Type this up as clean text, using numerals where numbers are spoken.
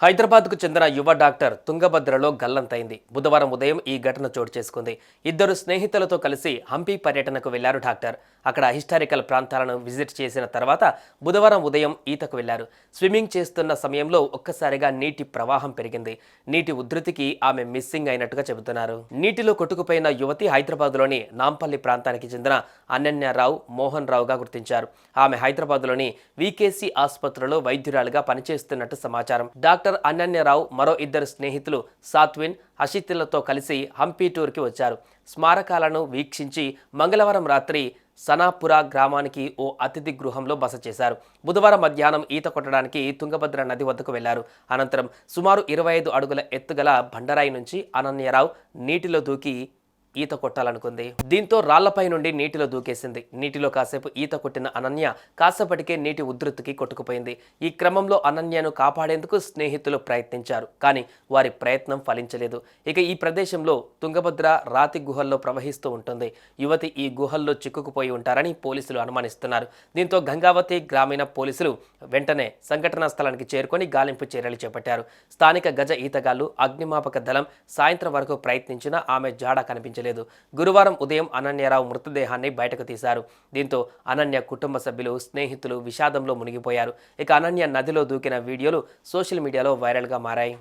హైదరాబాద్కు చెందిన యువ డాక్టర్ తుంగభద్రలో గల్లంతైంది. బుధవారం ఉదయం ఈ ఘటన చోటు చేసుకుంది. ఇద్దరు స్నేహితులతో కలిసి హంపి పర్యటనకు వెళ్లారు డాక్టర్. అక్కడ హిస్టారికల్ ప్రాంతాలను విజిట్ చేసిన తర్వాత బుధవారం ఉదయం ఈతకు వెళ్లారు. స్విమ్మింగ్ చేస్తున్న సమయంలో ఒక్కసారిగా నీటి ప్రవాహం పెరిగింది. నీటి ఉధృతికి ఆమె మిస్సింగ్ అయినట్టుగా చెబుతున్నారు. నీటిలో కొట్టుకుపోయిన యువతి హైదరాబాద్లోని నాంపల్లి ప్రాంతానికి చెందిన అనన్యరావు మోహన్ రావుగా గుర్తించారు. ఆమె హైదరాబాద్లోని వికేసి ఆసుపత్రిలో వైద్యురాలుగా పనిచేస్తున్నట్టు సమాచారం. డాక్టర్ అనన్యరావు మరో ఇద్దరు స్నేహితులు సాత్విన్, అషిత్లతో కలిసి హంపి టూర్కి వచ్చారు. స్మారకాలను వీక్షించి మంగళవారం రాత్రి సనాపుర గ్రామానికి ఓ అతిథి గృహంలో బస చేశారు. బుధవారం మధ్యాహ్నం ఈత కొట్టడానికి తుంగభద్ర నది వద్దకు వెళ్లారు. అనంతరం సుమారు 25 అడుగుల ఎత్తుగల బండరాయి నుంచి అనన్యరావు నీటిలో దూకి ఈత కొట్టాలనుకుంది. దీంతో రాళ్లపై నుండి నీటిలో దూకేసింది. నీటిలో కాసేపు ఈత కొట్టిన అనన్య కాసేపటికే నీటి ఉధృతికి కొట్టుకుపోయింది. ఈ క్రమంలో అనన్యను కాపాడేందుకు స్నేహితులు ప్రయత్నించారు. కానీ వారి ప్రయత్నం ఫలించలేదు. ఇక ఈ ప్రదేశంలో తుంగభద్ర రాతి గుహల్లో ప్రవహిస్తూ ఉంటుంది. యువతి ఈ గుహల్లో చిక్కుకుపోయి ఉంటారని పోలీసులు అనుమానిస్తున్నారు. దీంతో గంగావతి గ్రామీణ పోలీసులు వెంటనే సంఘటనా స్థలానికి చేరుకొని గాలింపు చర్యలు చేపట్టారు. స్థానిక గజ ఈతగాళ్లు, అగ్నిమాపక దళం సాయంత్రం వరకు ప్రయత్నించినా ఆమె జాడ కనిపించలేదు. గురువారం ఉదయం అనన్యరావు మృతదేహాన్ని బయటకు తీశారు. దీంతో అనన్య కుటుంబ సభ్యులు, స్నేహితులు విషాదంలో మునిగిపోయారు. ఇక అనన్య నదిలో దూకిన వీడియోలు సోషల్ మీడియాలో వైరల్గా మారాయి.